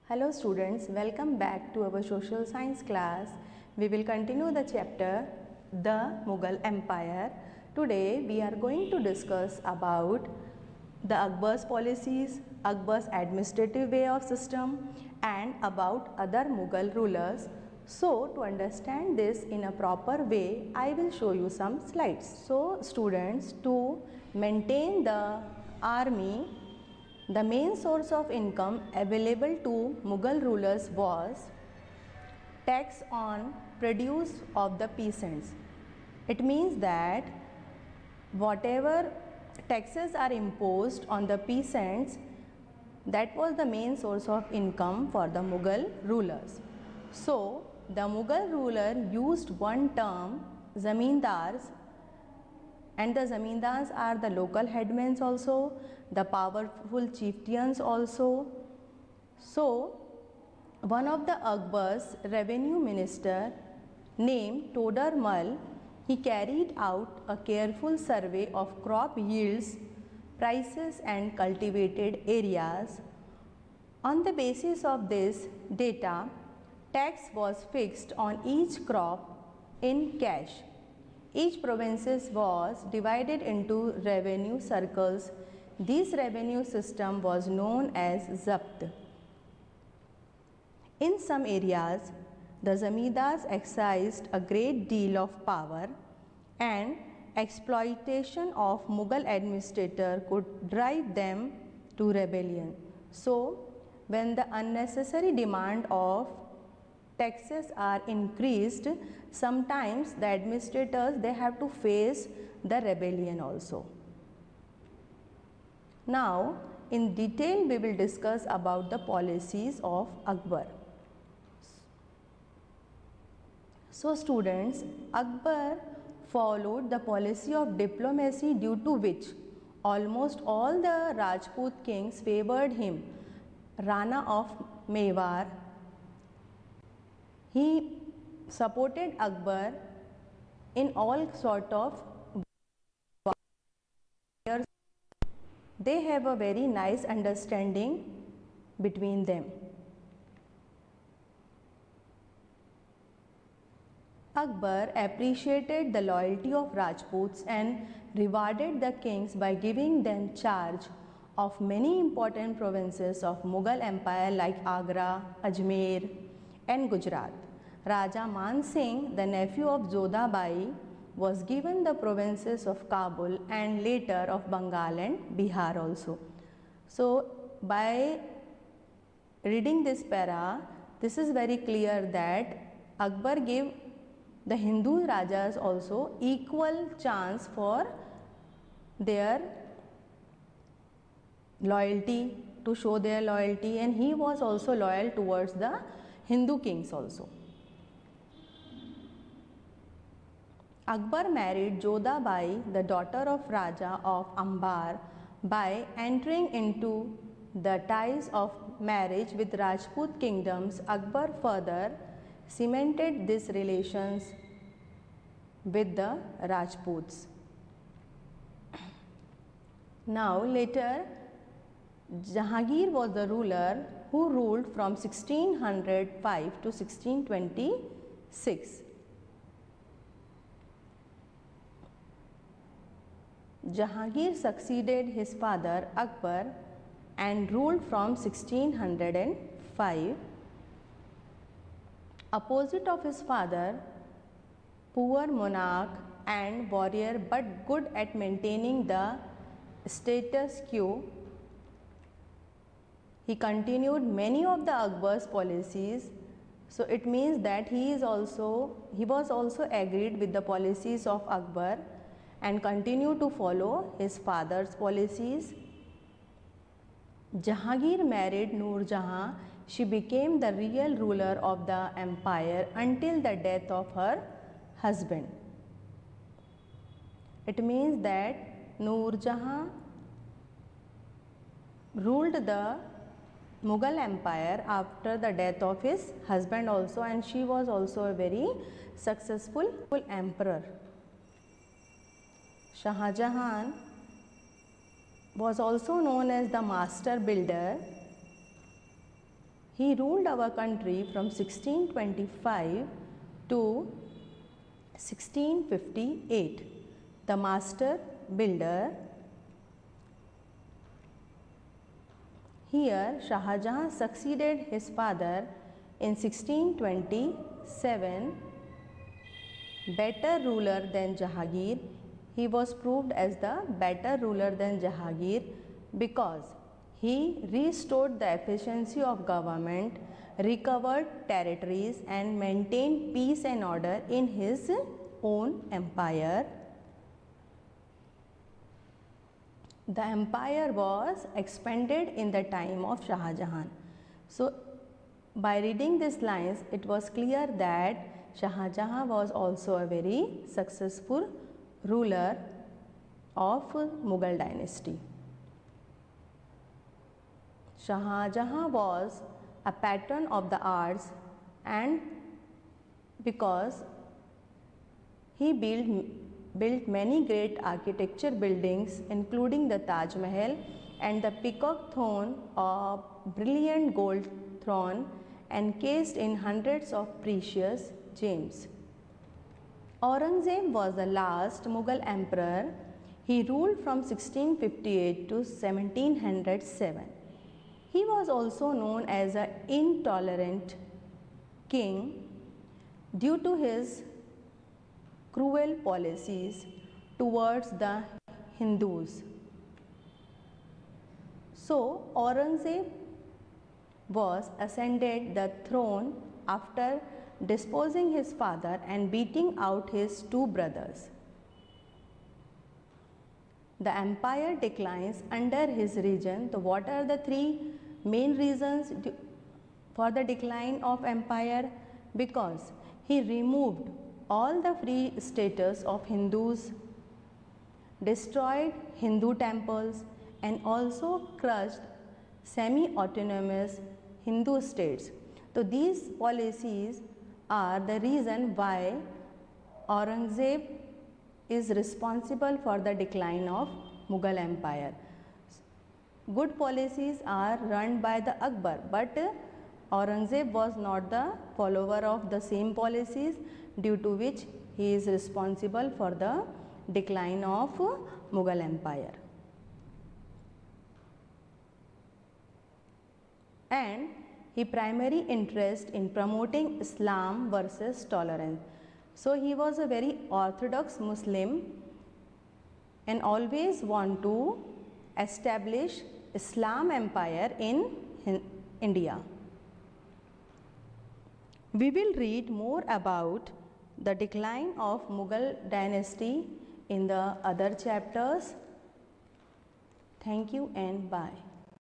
Hello students, welcome back to our social science class. We will continue the chapter The Mughal Empire. Today we are going to discuss about the Akbar's policies, Akbar's administrative way of system and about other Mughal rulers. So to understand this in a proper way, I will show you some slides. So students, to maintain the army, the main source of income available to Mughal rulers was tax on produce of the peasants. It means that whatever taxes are imposed on the peasants, that was the main source of income for the Mughal rulers. So the Mughal ruler used one term, zamindars, and the zamindars are the local headmen also, the powerful chieftains also. So one of the Akbar's revenue minister named Todar Mal, he carried out a careful survey of crop yields, prices and cultivated areas. On the basis of this data, tax was fixed on each crop in cash. Each province was divided into revenue circles. This revenue system was known as Zabt. In some areas, the zamindars exercised a great deal of power and exploitation of Mughal administrator could drive them to rebellion. So, when the unnecessary demand of taxes are increased, sometimes the administrators, they have to face the rebellion also. Now in detail we will discuss about the policies of Akbar. So students, Akbar followed the policy of diplomacy, due to which almost all the Rajput kings favored him. Rana of Mewar, he supported Akbar in all sort of wars. They have a very nice understanding between them. Akbar appreciated the loyalty of Rajputs and rewarded the kings by giving them charge of many important provinces of Mughal Empire like Agra, Ajmer and Gujarat. Raja Man Singh, the nephew of Jodha Bai, was given the provinces of Kabul and later of Bengal and Bihar also. So by reading this para, this is very clear that Akbar gave the Hindu Rajas also equal chance for their loyalty, to show their loyalty, and he was also loyal towards the Hindu kings also. Akbar married Jodha Bai, the daughter of Raja of Ambar, by entering into the ties of marriage with Rajput kingdoms. Akbar further cemented these relations with the Rajputs. Now later, Jahangir was the ruler who ruled from 1605 to 1626. Jahangir succeeded his father Akbar and ruled from 1605. Opposite of his father, poor monarch and warrior but good at maintaining the status quo, he continued many of the Akbar's policies. So it means that he was also agreed with the policies of Akbar and continued to follow his father's policies. Jahangir married Noor Jahan. She became the real ruler of the empire until the death of her husband. It means that Noor Jahan ruled the Mughal Empire after the death of his husband also, and she was also a very successful emperor. Shah Jahan was also known as the master builder. He ruled our country from 1625 to 1658. The master builder. Here Shah Jahan succeeded his father in 1627. Better ruler than Jahangir. He was proved as the better ruler than Jahangir because he restored the efficiency of government, recovered territories and maintained peace and order in his own empire. The empire was expanded in the time of Shah Jahan. So, by reading these lines, it was clear that Shah Jahan was also a very successful ruler of Mughal dynasty. Shah Jahan was a patron of the arts, and because he built many great architecture buildings including the Taj Mahal and the Peacock Throne, a brilliant gold throne encased in hundreds of precious gems. Aurangzeb was the last Mughal emperor. He ruled from 1658 to 1707. He was also known as an intolerant king due to his cruel policies towards the Hindus. So, Aurangzeb was ascended the throne after disposing his father and beating out his two brothers. The empire declines under his reign. So, what are the three main reasons for the decline of empire? Because he removed all the free status of Hindus, destroyed Hindu temples and also crushed semi-autonomous Hindu states. So, these policies are the reason why Aurangzeb is responsible for the decline of Mughal empire. Good policies are run by the Akbar, but Aurangzeb was not the follower of the same policies, due to which he is responsible for the decline of Mughal empire. And his primary interest in promoting Islam versus tolerance. So, he was a very orthodox Muslim and always want to establish Islam empire in India. We will read more about the decline of Mughal dynasty in the other chapters. Thank you and bye.